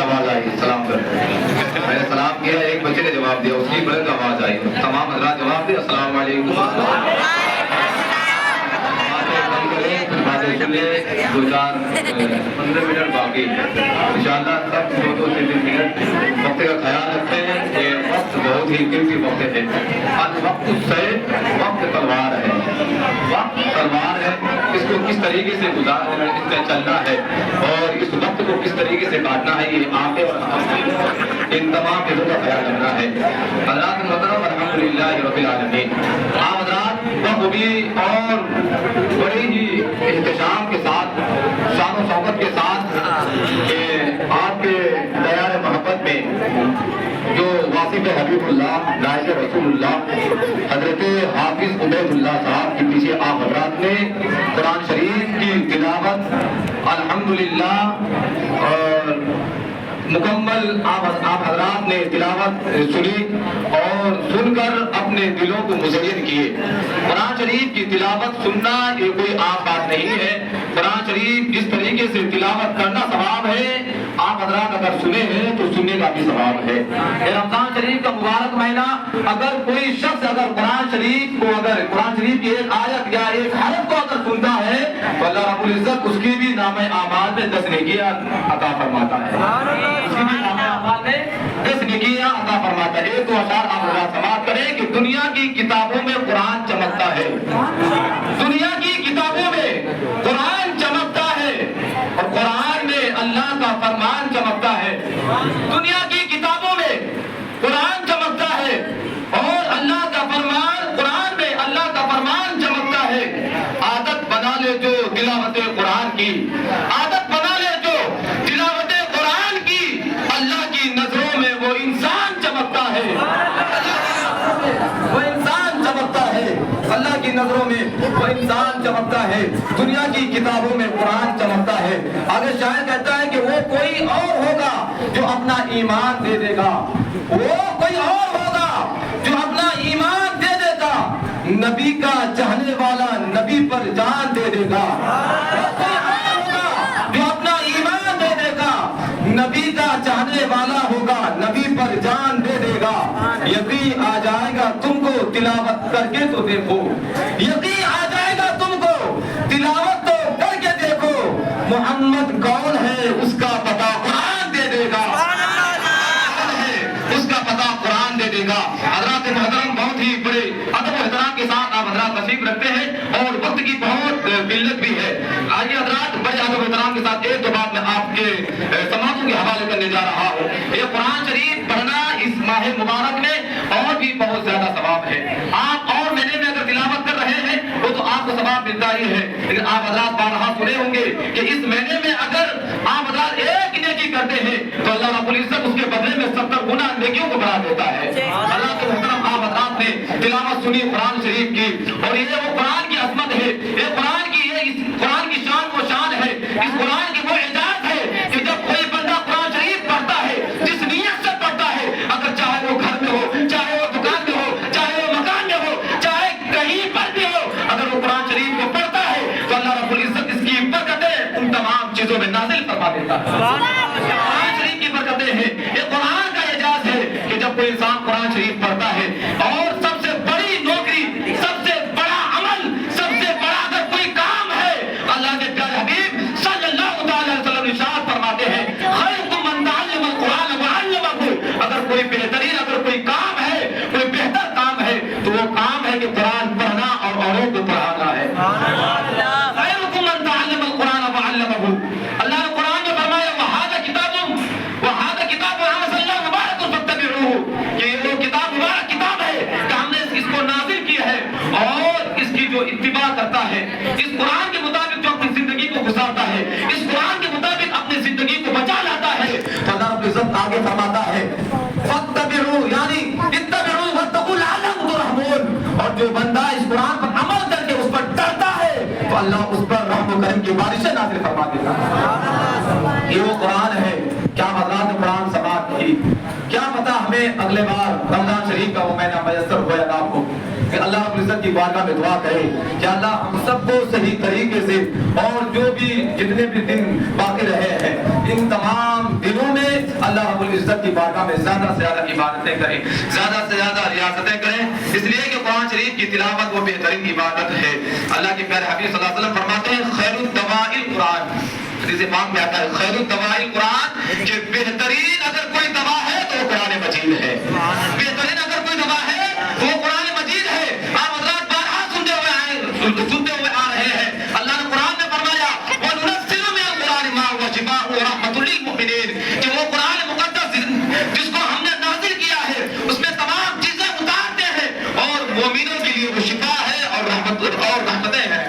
آواز آئی سلام کرتے ہیں. میں نے سلام کیا, ایک بچے نے جواب دیا, اس کی بلند آواز آئی, تمام حضرات جواب دیا السلام علیکم. باتیں سن لیں, 2-4-15 منٹ باقی انشاءاللہ سب 2-3 منٹ وقت کا خیال رکھتے ہیں. یہ وقت بہت ہی قیمتی وقت ہے. وقت سے وقت تلوار ہے, وقت تلوار ہے, اس کو کس طریقے سے گزارنا, اس سے چلنا ہے اور اس وقت کو کس طریقے سے کاٹنا ہے, یہ آپ کے اور ان تمام چیزوں کا خیال رکھنا ہے. حضرات محترم الحمدللہ رب العالمین, آپ حضرات بخوبی اور بڑی ہی احتشام کے ساتھ, شان و شوکت کے ساتھ آپ کے دیار محبت میں جو واصف حبیب اللہ نائب رسول اللہ حضرت حافظ عبید اللہ صاحب کے پیچھے آپ حضرات نے قرآن شریف کی تلاوت الحمدللہ اور مکمل آپ حضرات نے تلاوت سنی اور سن کر اپنے دلوں کو مزین کیے. قرآن شریف کی تلاوت سننا یہ کوئی عام بات نہیں ہے. قرآن شریف جس طریقے سے تلاوت کرنا ثواب ہے, آپ حضرات اگر سنے ہیں تو سننے کا بھی ثواب ہے. رمضان شریف کا مبارک مہینہ, اگر کوئی شخص اگر قرآن شریف کو, اگر قرآن شریف کی ایک آیت یا ایک حرف کو اگر سنتا ہے تو اللہ رب العزت اس کی بھی نام اعمال میں 10 نیکیاں عطا فرماتا ہے. اس کی بھی نام اعمال میں 10 نیکیاں عطا فرماتا ہے. ایک تو اشعار آپ حضرات سماعت کریں کہ دنیا کی کتابوں میں قرآن چمکتا ہے, دنیا کی کتابوں میں قرآن چمکتا ہے اور قرآن میں اللہ کا فرمان چمکتا ہے. دنیا کی کتابوں میں قرآن چمکتا ہے اور اللہ کا فرمان, قرآن میں اللہ کا فرمان چمکتا ہے. عادت بنا لے جو تلاوت قرآن کی, عادت بنا لے جو تلاوت قرآن کی, اللہ کی نظروں میں وہ انسان چمکتا ہے, وہ انسان چمکتا ہے. اللہ کی نظروں میں وہ انسان چمکتا ہے. دنیا کی کتابوں میں قرآن چمکتا ہے. آگے شاعر کہتا ہے کہ وہ کوئی اور ہوگا جو اپنا ایمان دے دے گا, وہ کوئی اور ہوگا جو اپنا ایمان دے دے گا, نبی کا چاہنے والا نبی پر جان دے دے گا. کوئی اور ہوگا جو اپنا ایمان دے دے گا, نبی کا چاہنے والا ہوگا, نبی پر جان دے دے گا. یقین آ جائے گا تم کو تلاوت کر کے تو دیکھو, یقین آ جائے گا تم کو تلاوت تو کر کے دیکھو. محمد کون ہے اس کا پتہ قرآن دے دے گا, اس کا پتہ قرآن دے دے گا. حضرات محترم بہت ہی بڑے ادب و احترام کے ساتھ آپ حضرات تشریف رکھتے ہیں اور وقت کی بہت قلت بھی ہے. آئیے حضرات بڑے ادب و احترام کے ساتھ ایک دو بات میں آپ کے سماعتوں کے حوالے کرنے جا رہا ہوں. یہ قرآن شریف پڑھنا اس ماہ مبارک میں اور بھی بہت زیادہ ثواب ہے. آپ اور مہینے میں اگر تلاوت کر رہے ہیں وہ تو آپ کو ثواب ملتا ہی ہے, لیکن آپ حضرات بارہا سنے ہوں گے کہ اس مہینے میں اگر آپ حضرات ایک نیکی کرتے ہیں تو اللہ رب العزت اس کے بدلے میں 70 گنا نیکیوں کو بڑھا دیتا ہے. اللہ کے محترم آپ حضرات نے تلاوت سنی قرآن شریف کی, اور یہ وہ قرآن کی عظمت ہے, یہ قرآن کی, یہ اس قرآن کی شان و شان ہے, اس قرآن کی وہ اعجاز ہے کہ جب کوئی بندہ قرآن شریف پڑھتا ہے, جس نیت سے پڑھتا ہے, اگر چاہے وہ گھر میں ہو, چاہے وہ دکان میں ہو, چاہے وہ مکان میں ہو, چاہے کہیں پر بھی ہو, اگر وہ قرآن شریف کو پڑھتا ہے تو اللہ رب العزت اس کی برکتیں ان تمام چیزوں میں نازل فرما دیتا ہے. قرآن شریف کی برکتیں ہیں, یہ قرآن کا اعجاز ہے کہ جب کوئی انسان قرآن شریف پڑھتا ہے, اور سب سے بڑی نوکری, سب سے بڑا عمل, سب سے بڑا اگر کوئی کام ہے, اللہ کے پیارے حبیب صلی اللہ تعالی علیہ وسلم ارشاد فرماتے ہیں خیرکم من تعلم القرآن وعلمہ. اگر کوئی بہترین, اگر کوئی کام ہے, کوئی بہتر کام ہے تو وہ کام ہے کہ قرآن پڑھنا اور اوروں کو پڑھانا ہے. خیرکم من تعلم القرآن وعلمہ. اللہ نے قرآن میں فرمایا وہذا کتاب انزلناہ مبارک فاتبعوہ, کہ یہ وہ کتاب مبارک کتاب ہے کہ ہم نے اس کو نازل کیا ہے, اور اس کی جو اتباع کرتا ہے, اس قرآن کے مطابق جو اپنی زندگی کو گزارتا ہے, اس قرآن کے مطابق اپنی زندگی کو بچا لاتا ہے, تو اللہ رب العزت آگے فرماتا ہے فاتبعوہ, یعنی اتبعوہ واتقوا لعلکم ترحمون. اور جو بندہ اس قرآن پر عمل کر کے اس پر ڈرتا ہے تو اللہ اس پر رحم و کرم کی بارشیں نازل فرما دیتا ہے. یہ وہ قرآن ہے. کیا حضرات نے قرآن سماعت کی, کیا پتا ہمیں اگلے بار رمضان شریف کا وہ مہینہ میسر ہو یا نہ ہو, کہ اللہ رب العزت کی بارگاہ میں دعا کرے کہ اللہ ہم سب کو صحیح طریقے سے, اور جو بھی جتنے بھی دن باقی رہے ہیں ان تمام دنوں میں اللہ رب العزت کی بارگاہ میں زیادہ سے زیادہ عبادتیں کریں، زیادہ سے زیادہ ریاستیں کریں، اس لیے کہ قرآن شریف کی تلاوت وہ بہترین عبادت ہے۔ اللہ کے پیارے حبیب صلی اللہ علیہ وسلم فرماتے ہیں خیر الدواء القرآن، حدیث پاک میں آتا ہے خیر الدواء القرآن، کہ بہترین اگر کوئی دوا ہے تو وہ قرآن مجید ہے، بہترین اگر کوئی دوا ہے تو وہ قرآن مجید ہے۔ آپ حضرات بارہا سنتے ہوئے آ رہے ہیں، اللہ نے قرآن میں فرمایا وَنُنَزِّلُ مِنَ الْقُرْآنِ مَا هُوَ شِفَاءٌ وَرَحْمَةٌ لِّلْمُؤْمِنِينَ، کہ وہ قرآن مقدس جس کو ہم نے نازل کیا ہے اس میں تمام چیزیں اتارتے ہیں اور مومنوں کے لیے وہ شفا ہے اور رحمتیں ہیں۔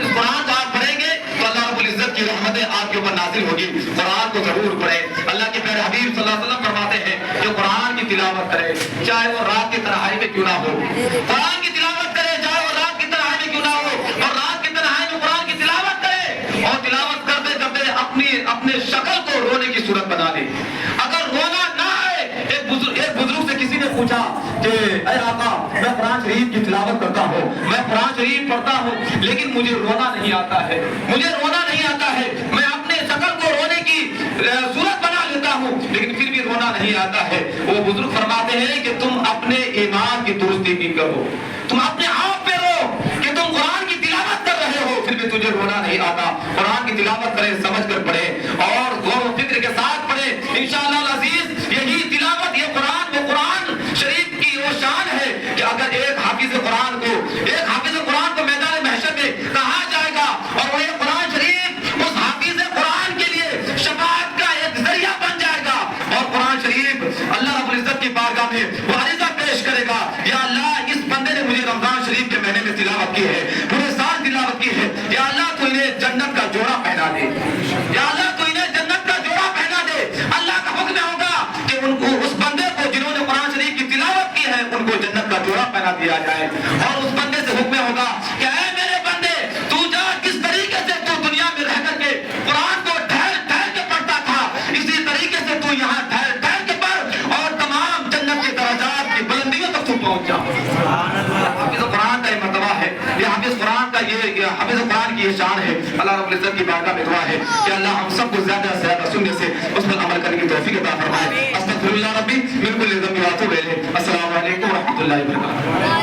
اس قرآن کو آپ پڑھیں گے تو اللہ رب العزت کی رحمتیں آپ کے اوپر نازل ہوگی۔ قرآن کو ضرور پڑھیں۔ اللہ کے پیارے حبیب صلی اللہ علیہ وسلم فرماتے ہیں کہ قرآن کی تلاوت کرے چاہے وہ رات کی تنہائی میں کیوں نہ ہو، قرآن کی تلاوت کرے چاہے وہ رات کی تنہائی میں کیوں نہ ہو، اور رات کی تنہائی میں قرآن کی تلاوت کرے اور تلاوت کرتے کرتے اپنے شکل کو رونے کی صورت بنا لے۔ اگر رونا نہ آئے، ایک بزرگ سے کسی نے پوچھا کہ اے آقا میں قرآن شریف کی تلاوت کرتا ہوں، میں قرآن شریف پڑھتا ہوں لیکن مجھے رونا نہیں آتا ہے، مجھے رونا نہیں آتا ہے، میں اپنے شکل کو رونے کی صورت بنا لیتا ہوں لیکن پھر بھی رونا نہیں آتا ہے۔ وہ بزرگ فرماتے ہیں کہ تم اپنے ایمان کی درستی کی کرو، تم اپنے آپ پہ رو کہ تم قرآن کی تلاوت کر رہے ہو پھر بھی تجھے رونا نہیں آتا۔ قرآن کی تلاوت کرے، سمجھ کر پڑھے اور غور و فکر کے ساتھ پڑھے، انشاءاللہ العزیز یہی تلاوت، یہ قرآن، وہ قرآن شریف کی وہ شان ہے کہ اگر ایک حافظ قرآن کو میدان محشر میں کہا جائے گا اور وہ یہ قرآن شریف اس حافظ قرآن کے لیے شفاعت کا ایک ذریعہ بن جائے گا اور قرآن شریف اللہ رب العزت کی بارگاہ میں وہ عریضہ پیش کرے گا، یا اللہ اس بندے نے مجھے رمضان شریف کے مہینے میں تلاوت کی ہے، پورے سال تلاوت کی ہے، یا اللہ تو انہیں جنت کا جوڑا پہنا دے، یا اللہ تو انہیں جنت کا جوڑا پہنا دے۔ اللہ کا حکم ہوگا کہ ان کو، اس بندے کو جنہوں نے قرآن شریف کی تلاوت کی ہے ان کو جنت کا جوڑا پہنا دیا جائے، اور اس بندے سے حکم ہوگا کہ اے میرے بندے تو جا، کس طریقے سے تو دنیا میں رہ کر کے قرآن کو ٹھہر ٹھہر کے پڑھتا تھا اسی طریقے سے تو یہاں ٹھہر ٹھہر کے پڑھ اور تمام جنت کے درجات کی بلندیوں تک تو پہنچ جا۔ حافظ قرآن کا یہ مرتبہ ہے، یہ حافظ قرآن کا یہ حافظ قرآن کی یہ شان ہے۔ اللہ رب العزت کی بارگاہ میں دعا ہے کہ اللہ ہم سب کو زیادہ سے زیادہ سننے سے اس پر عمل کرنے کی توفیق عطا فرمائے۔ استغفر اللہ ربی من کل ذنب واتوب الیہ۔ السلام علیکم ورحمۃ اللہ وبرکاتہ۔